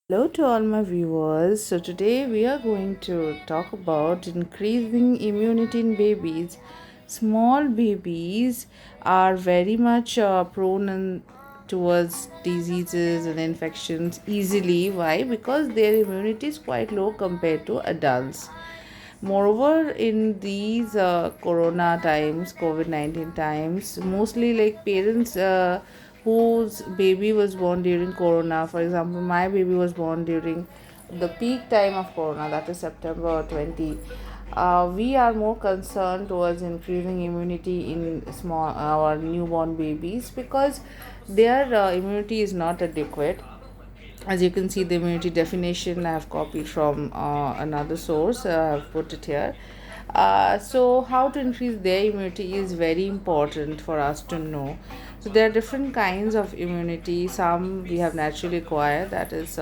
Hello to all my viewers. So today we are going to talk about increasing immunity in babies. Small babies are very much prone towards diseases and infections easily. Why? Because their immunity is quite low compared to adults. Moreover, in these corona times, COVID 19 times, mostly like parents whose baby was born during corona, for example, my baby was born during the peak time of corona, that is September 20. We are more concerned towards increasing immunity in small our newborn babies because their immunity is not adequate. As you can see, the immunity definition I have copied from another source. I have put it here. So how to increase their immunity is very important for us to know. So there are different kinds of immunity. Some we have naturally acquired, that is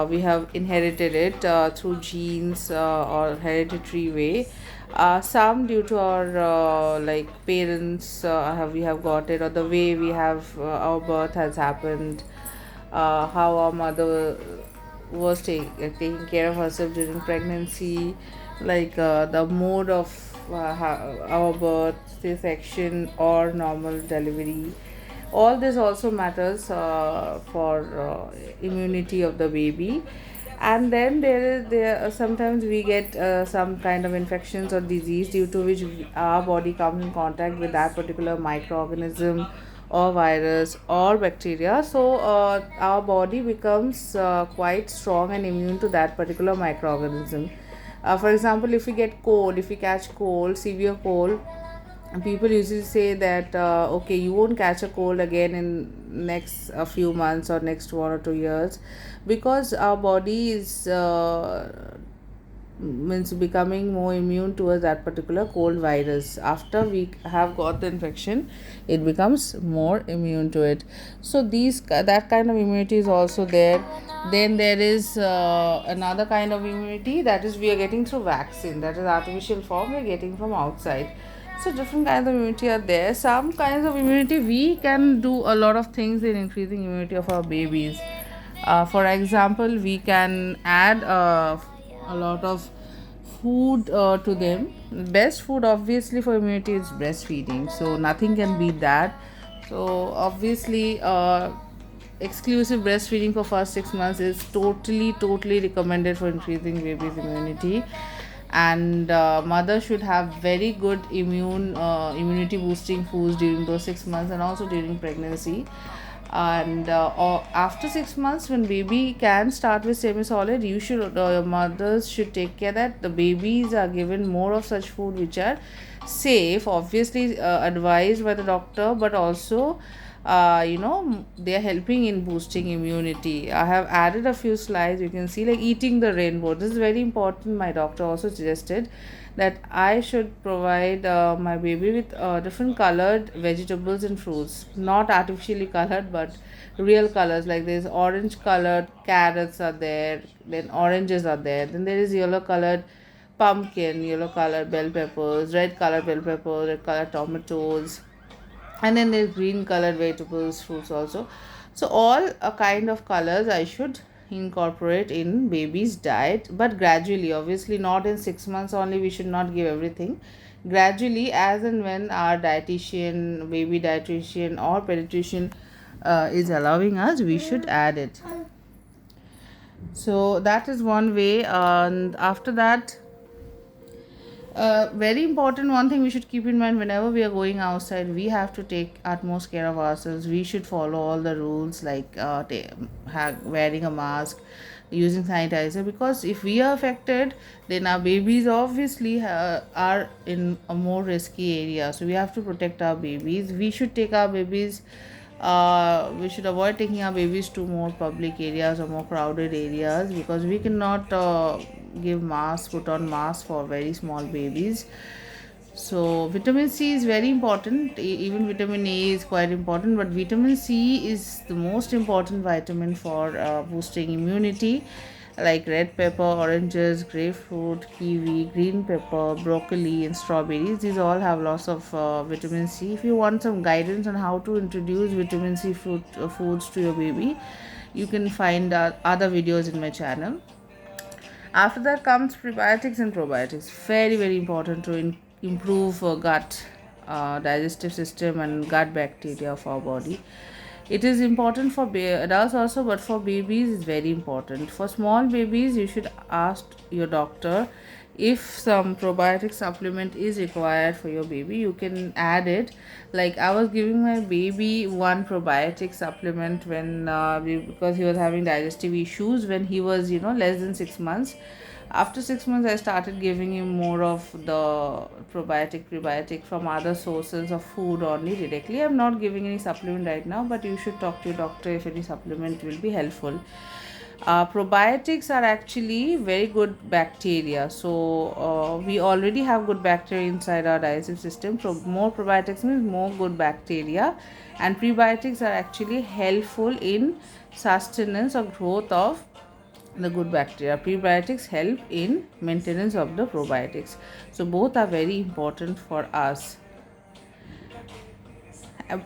we have inherited it through genes or hereditary way. Some due to our like parents have we have got it, or the way we have our birth has happened, how our mother was taking care of herself during pregnancy, like the mode of our birth, C-section or normal delivery. All this also matters for immunity of the baby. And then there sometimes we get some kind of infections or disease due to which our body comes in contact with that particular microorganism or virus or bacteria. So our body becomes quite strong and immune to that particular microorganism. For example, if we get cold, if we catch cold, severe cold, people usually say that okay, you won't catch a cold again in next a few months or next 1 or 2 years, because our body is means becoming more immune towards that particular cold virus. After we have got the infection, it becomes more immune to it. So these that kind of immunity is also there. Then there is another kind of immunity, that is we are getting through vaccine, that is artificial form we are getting from outside. So different kinds of immunity are there. Some kinds of immunity we can do a lot of things in increasing immunity of our babies. For example, we can add a lot of food to them. Best food obviously for immunity is breastfeeding, so nothing can beat that. So obviously exclusive breastfeeding for first 6 months is totally recommended for increasing baby's immunity. And mother should have very good immunity boosting foods during those 6 months and also during pregnancy. And or after 6 months, when baby can start with semi solid, you should mothers should take care that the babies are given more of such food which are safe, obviously advised by the doctor, but also they are helping in boosting immunity. I have added a few slides. You can see, like eating the rainbow, this is very important. My doctor also suggested that I should provide my baby with different colored vegetables and fruits, not artificially colored but real colors. Like there's orange colored carrots are there, then oranges are there, then there is yellow colored pumpkin, yellow colored bell peppers, red colored bell peppers, red colored tomatoes, and then there's green colored vegetables, fruits also. So all a kind of colors I should incorporate in baby's diet, but gradually, obviously not in 6 months only. We should not give everything. Gradually, as and when our dietitian, baby dietitian or pediatrician is allowing us, we should add it. So that is one way. And after that, very important one thing we should keep in mind: whenever we are going outside, we have to take utmost care of ourselves. We should follow all the rules, like wearing a mask, using sanitizer, because if we are affected, then our babies obviously are in a more risky area. So we have to protect our babies. We should take our babies we should avoid taking our babies to more public areas or more crowded areas, because we cannot give masks, put on masks for very small babies. So vitamin C is very important. Even vitamin A is quite important, but vitamin C is the most important vitamin for boosting immunity. Like red pepper, oranges, grapefruit, kiwi, green pepper, broccoli, and strawberries. These all have lots of vitamin C. If you want some guidance on how to introduce vitamin C foods to your baby, You can find other videos in my channel. After that comes prebiotics and probiotics. Very, very important to improve gut, digestive system and gut bacteria of our body. It is important for adults also, but for babies it's very important. For small babies, you should ask your doctor if some probiotic supplement is required for your baby. You can add it. Like I was giving my baby one probiotic supplement when because he was having digestive issues when he was less than 6 months. After 6 months, I started giving him more of the prebiotic from other sources of food only directly. I'm not giving any supplement right now, but you should talk to your doctor if any supplement will be helpful. Probiotics are actually very good bacteria, so we already have good bacteria inside our digestive system. So more probiotics means more good bacteria, and prebiotics are actually helpful in sustenance or growth of the good bacteria. Prebiotics help in maintenance of the probiotics, so both are very important for us. Uh,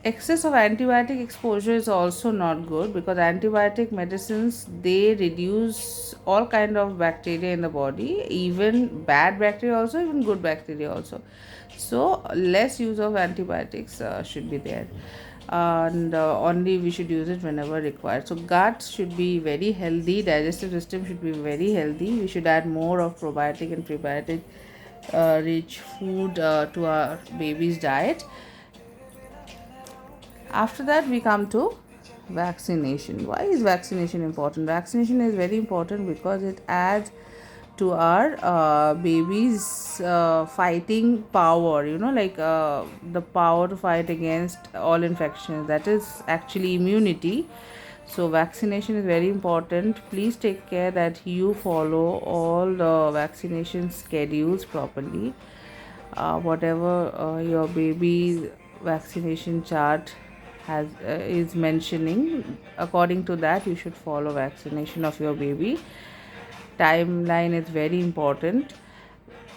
Excess of antibiotic exposure is also not good, because antibiotic medicines, they reduce all kind of bacteria in the body, even bad bacteria also, even good bacteria also. So less use of antibiotics should be there, and only we should use it whenever required. So gut should be very healthy, digestive system should be very healthy. We should add more of probiotic and prebiotic rich food to our baby's diet. After that, we come to vaccination. Why is vaccination important? Vaccination is very important because it adds to our baby's fighting power, like the power to fight against all infections. That is actually immunity. So vaccination is very important. Please take care that you follow all the vaccination schedules properly. Whatever your baby's vaccination chart is mentioning, according to that you should follow vaccination of your baby. Timeline is very important.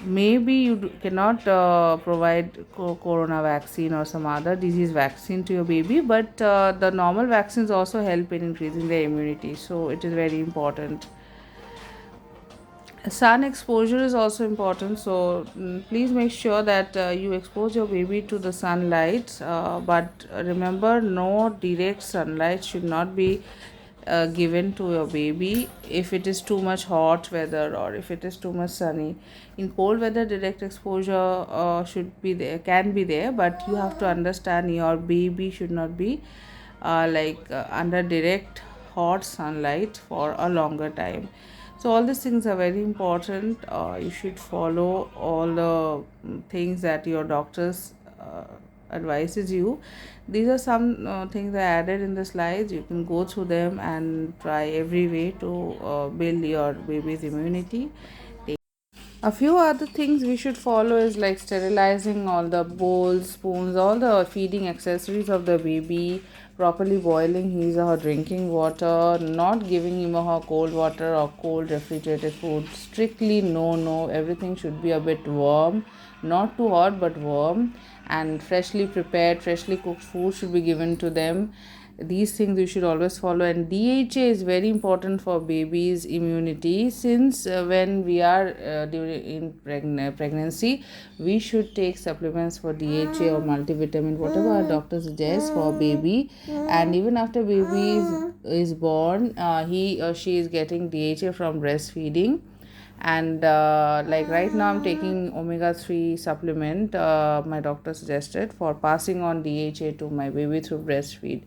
Maybe you cannot provide corona vaccine or some other disease vaccine to your baby, but the normal vaccines also help in increasing their immunity, so it is very important. Sun exposure is also important, so please make sure that you expose your baby to the sunlight, but remember, no direct sunlight should not be given to your baby if it is too much hot weather or if it is too much sunny. In cold weather, direct exposure should be there, can be there, but you have to understand your baby should not be under direct hot sunlight for a longer time. So all these things are very important. You should follow all the things that your doctors advises you. These are some things I added in the slides. You can go through them and try every way to build your baby's immunity. A few other things we should follow is like sterilizing all the bowls, spoons, all the feeding accessories of the baby, properly boiling his or her drinking water, not giving him or her cold water or cold refrigerated food. Strictly no. Everything should be a bit warm, not too hot but warm, and freshly prepared, freshly cooked food should be given to them. These things you should always follow. And DHA is very important for babies immunity, since when we are during in pregnancy, we should take supplements for DHA or multivitamin, whatever our doctor suggests for baby. And even after baby is born, he or she is getting DHA from breastfeeding. And like right now I'm taking omega-3 supplement, my doctor suggested, for passing on DHA to my baby through breastfeed.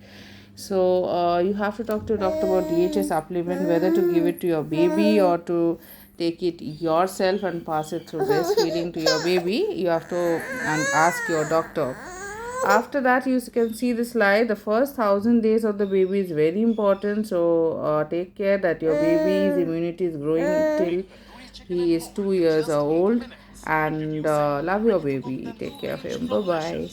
So you have to talk to your doctor about DHA supplement, whether to give it to your baby or to take it yourself and pass it through breastfeeding to your baby. You have to and ask your doctor. After that, you can see the slide. The first 1,000 days of the baby is very important. So take care that your baby's immunity is growing till he is 2 years old. And love your baby. Take care of him. Bye bye.